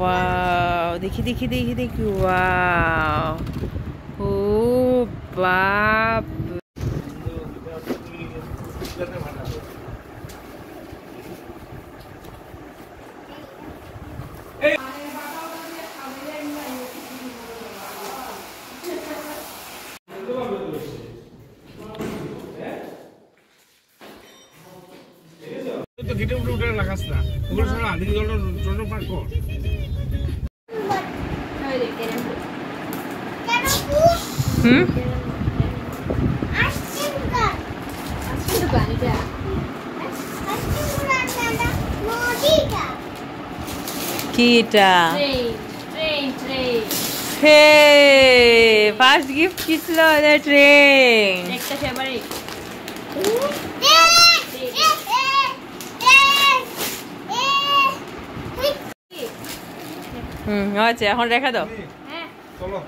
Wow, দেখি দেখি দেখি দেখি, ওয়াও, ও বাপ। তো গেটে উঠে উঠে লাগাস না, ওগুলো সব আদিকে জল পার কর। হুম, কি এটা? হে, ফার্স্ট গিফট কি ছিল? ট্রেন। একটা ফেভারিট। আচ্ছা, এখন রেখা দাও। চলো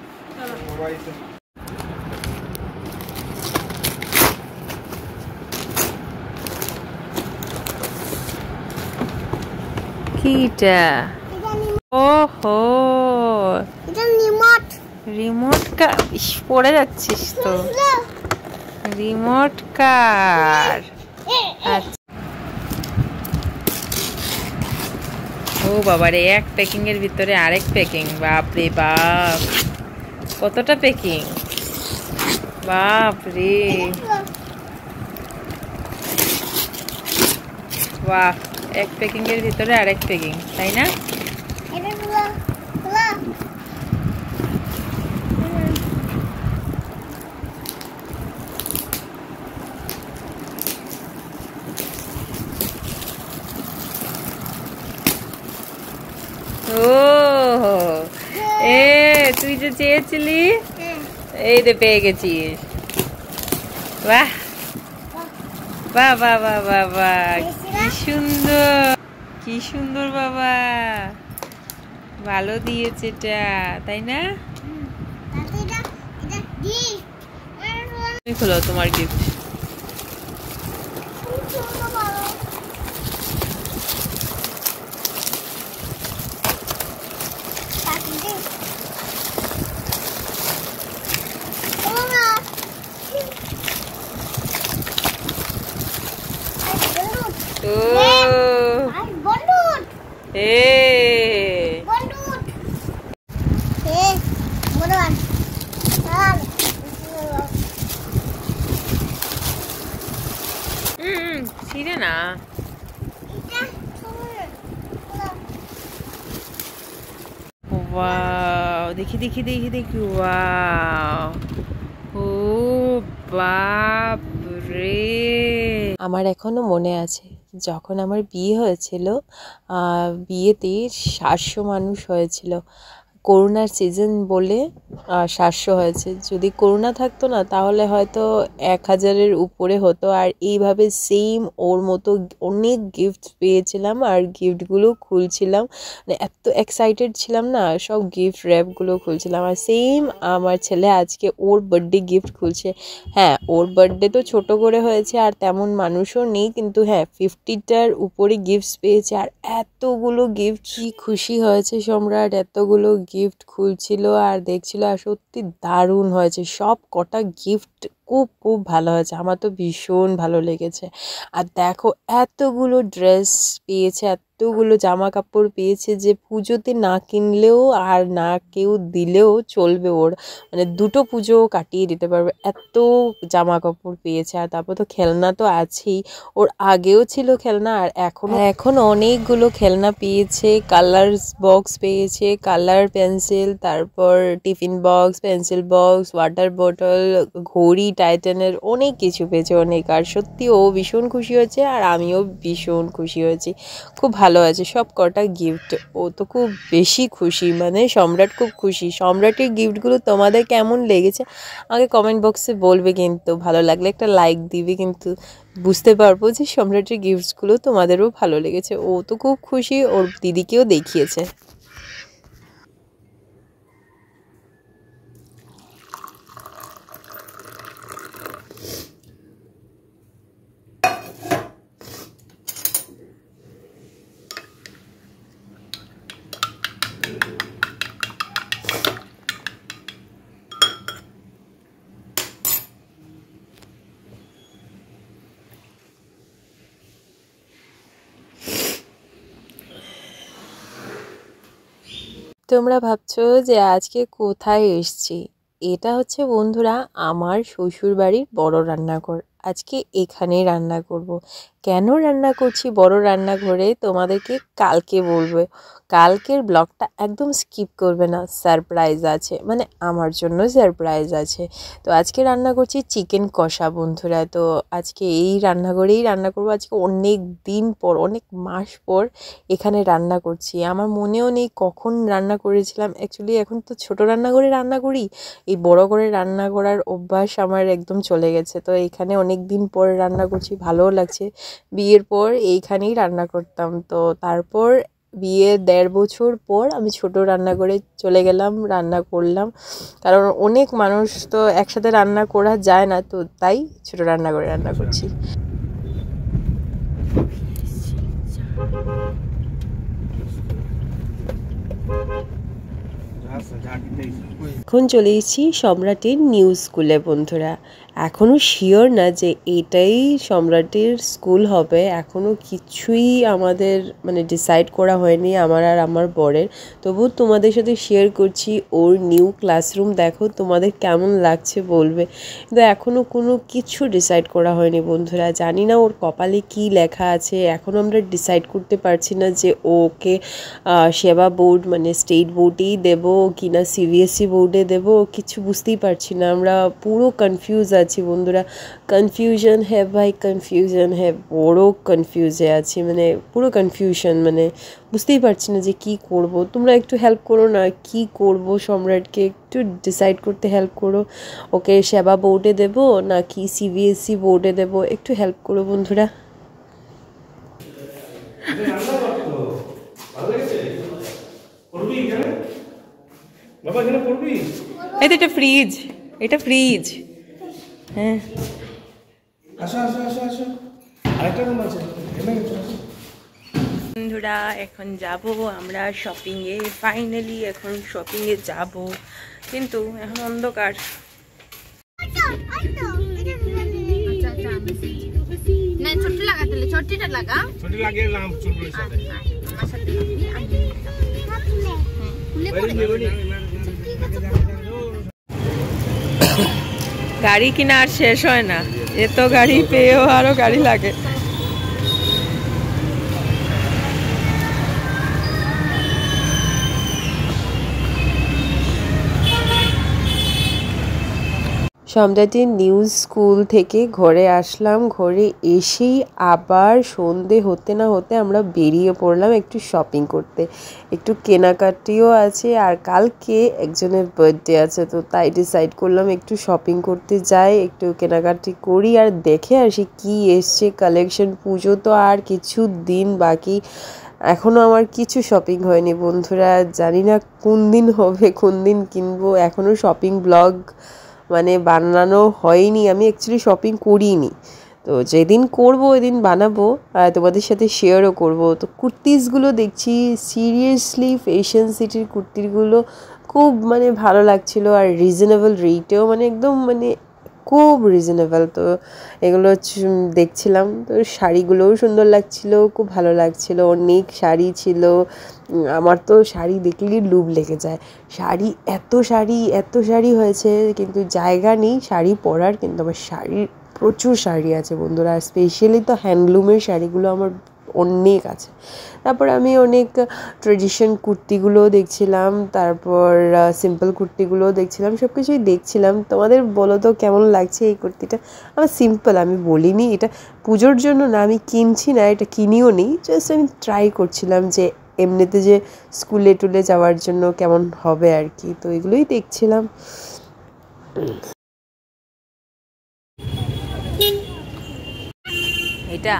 কিটা? ওহো, রিমোট কার। পড়ে যাচ্ছিস তো। রিমোট কার। আচ্ছা, ও বাবারে, এক প্যাকিং এর ভিতরে আরেক প্যাকিং। বাপরে বাপ, কতটা প্যাকিং! বাপরে বাহ, এক প্যাকিং এর ভিতরে আরেক প্যাকিং, তাই না? ও এ, তুই যে চেয়েছিলি, এই রে পেয়ে গেছিস। বাহ বাহ বাহ বাহ বাহ বাহ, কি সুন্দর, কি সুন্দর বাবা, ভালো দিয়েছে এটা, তাই না? তুমি খোলো তোমার গিফট। ছিঁড়ে না। ওয়াও, দেখি দেখি দেখি দেখি, ওয়াও, ও বাপ রে। আমার এখনো মনে আছে যখন আমার বিয়ে হয়েছিল, বিয়েতে 700 মানুষ হয়েছিল। করোনার সিজন বলে 700 হয়েছে। যদি করোনা থাকতো না তাহলে হয়তো 1000-এর উপরে হতো। আর এইভাবে সেম ওর মতো অনেক গিফট পেয়েছিলাম আর গিফটগুলো খুলছিলাম, মানে এত এক্সাইটেড ছিলাম না, সব গিফট র্যাপগুলো খুলছিলাম। আর সেম আমার ছেলে আজকে ওর বার্থডে গিফট খুলছে। হ্যাঁ, ওর বার্থডে তো ছোট করে হয়েছে আর তেমন মানুষও নেই, কিন্তু হ্যাঁ 50টার উপরে গিফটস পেয়েছে। আর এতগুলো গিফট, কি খুশি হয়েছে সম্রাট, এতগুলো গিফট খুলছিল আর দেখছিল। আর সত্যি দারুণ হয়েছে, সব কটা গিফট খুব খুব ভালো হয়েছে, আমার তো ভীষণ ভালো লেগেছে। আর দেখো এতগুলো ড্রেস পেয়েছে, এতগুলো জামা কাপড় পেয়েছে যে পুজোতে না কিনলেও আর না কেউ দিলেও চলবে ওর, মানে দুটো পুজো কাটিয়ে দিতে পারবে, এত জামা কাপড় পেয়েছে। আর তারপর তো খেলনা তো আছেই, ওর আগেও ছিল খেলনা আর এখন অনেকগুলো খেলনা পেয়েছে। কালার্স বক্স পেয়েছে, কালার পেন্সিল, তারপর tiffin box, pencil box, water বোতল, ঘড়ি টাইটানের, অনেক কিছু পেয়েছে, অনেক। আর সত্যি ও ভীষণ খুশি হয়েছে আর আমিও ভীষণ খুশি হয়েছি, খুব ভালো আছে সব কটা গিফট। ও তো খুব বেশি খুশি, মানে সম্রাট খুব খুশি। সম্রাটের গিফটগুলো তোমাদের কেমন লেগেছে আগে কমেন্ট বক্সে বলবে, কিন্তু ভালো লাগলে একটা লাইক দিবে, কিন্তু বুঝতে পারবো যে সম্রাটের গিফটসগুলো তোমাদেরও ভালো লেগেছে। ও তো খুব খুশি, ওর দিদিকেও দেখিয়েছে। তোমরা ভাবছো যে আজকে কোথায় এসছি? এটা হচ্ছে বন্ধুরা আমার শ্বশুর বাড়ির বড় রান্নাঘর। আজকে এখানেই রান্না করব। কেন রান্না করছি বড় রান্নাঘরে তোমাদেরকে কালকে বলবো। কালকের ব্লগটা একদম স্কিপ করবে না, সারপ্রাইজ আছে, মানে আমার জন্য সারপ্রাইজ আছে। তো আজকে রান্না করছি চিকেন কষা বন্ধুরা। তো আজকে এই রান্নাঘরেই রান্না করব। আজকে অনেক দিন পর, অনেক মাস পর এখানে রান্না করছি। আমার মনেও নেই কখন রান্না করেছিলাম। অ্যাকচুয়ালি এখন তো ছোট রান্নাঘরে রান্না করি, এই বড় করে রান্না করার অভ্যাস আমার একদম চলে গেছে। তো এইখানে অনেক দিন পর রান্না করছি, ভালোও লাগছে। বিয়ের পর এইখানেই রান্না করতাম। তো তারপর বিয়ের 1.5 বছর পর আমি ছোট রান্নাঘরে চলে গেলাম, রান্না করলাম। কারণ অনেক মানুষ তো একসাথে রান্না করা যায় না, তো তাই ছোট রান্নাঘরে রান্না করছি। এখন চলে এসেছি সম্রাটের নিউ স্কুলে বন্ধুরা। এখনও শিওর না যে এটাই সম্রাটের স্কুল হবে, এখনও কিছুই আমাদের মানে ডিসাইড করা হয়নি আমার আর আমার বরের। তবু তোমাদের সাথে শেয়ার করছি ওর নিউ ক্লাসরুম। দেখো তোমাদের কেমন লাগছে বলবে। কিন্তু এখনও কোনো কিছু ডিসাইড করা হয়নি বন্ধুরা। জানি না ওর কপালে কি লেখা আছে, এখনও আমরা ডিসাইড করতে পারছি না যে ওকে সেবা বোর্ড মানে স্টেট বোর্ডেই দেবো কি না সিবিএসসি বোর্ডে দেবো, কিছু বুঝতেই পারছি না। আমরা পুরো কনফিউজ আছি বন্ধুরা। কনফিউশন হ্যাঁ ভাই, কনফিউশন হ্যাঁ, বড় কনফিউজে আছি, মানে পুরো কনফিউশন, মানে বুঝতেই পারছি না যে কি করব। তোমরা একটু হেল্প করো না, কি করব সম্রাটকে একটু ডিসাইড করতে হেল্প করো। ওকে সেবা বোর্ডে দেবো না কি সিবিএসসি বোর্ডে দেবো, একটু হেল্প করো বন্ধুরা। এই তো এটা ফ্রিজ, এটা ফ্রিজ। হ্যাঁ বন্ধুরা, এখন যাব আমরা শপিংয়ে। ফাইনালি এখন শপিংয়ে যাব, কিন্তু এখন অন্ধকার। গাড়ি কিনা আর শেষ হয় না, এত গাড়ি পেয়েও আরো গাড়ি লাগে। সম্রাটের নিউ স্কুল থেকে ঘরে আসলাম। ঘরে এসেই আবার সন্ধে হতে না হতে আমরা বেরিয়ে পড়লাম একটু শপিং করতে। একটু কেনাকাটিও আছে, আর কালকে একজনের বার্থডে আছে, তো তাই ডিসাইড করলাম একটু শপিং করতে যাই, একটু কেনাকাটি করি আর দেখে আসি কি এসছে কালেকশন। পুজো তো আর কিছু দিন বাকি, এখনও আমার কিছু শপিং হয়নি বন্ধুরা। জানি না কোন দিন হবে, কোন দিন কিনবো। এখনও শপিং ব্লগ মানে বানানো হয়নি, আমি অ্যাকচুয়ালি শপিং করিনি। তো যেদিন করবো ওই দিন বানাবো আর তোমাদের সাথে শেয়ারও করবো। তো কুর্তিসগুলো দেখছি, সিরিয়াসলি ফ্যাশন সিটির কুর্তিগুলো খুব মানে ভালো লাগছিলো, আর রিজনেবল রেটেও, মানে একদম মানে খুব রিজনেবল। তো এগুলো দেখছিলাম। তো শাড়িগুলোও সুন্দর লাগছিলো, খুব ভালো লাগছিলো, অনেক শাড়ি ছিল। আমার তো শাড়ি দেখলেই লুভ লেগে যায়। এত শাড়ি হয়েছে, কিন্তু জায়গা নেই শাড়ি পরার। কিন্তু আমার প্রচুর শাড়ি আছে বন্ধুরা, আর স্পেশালি তো হ্যান্ডলুমের শাড়িগুলো আমার অনেক আছে। তারপর আমি অনেক ট্রেডিশন কুর্তিগুলোও দেখছিলাম, তারপর সিম্পল কুর্তিগুলোও দেখছিলাম, সব কিছুই দেখছিলাম। তোমাদের বলো তো কেমন লাগছে এই কুর্তিটা? আমার সিম্পল, আমি বলিনি এটা পুজোর জন্য না, আমি কিনছি না, এটা কিনিও নি, জাস্ট আমি ট্রাই করছিলাম যে এমনিতে যে স্কুলে টুলে যাওয়ার জন্য কেমন হবে আর কি। তো এগুলোই দেখছিলাম। এটা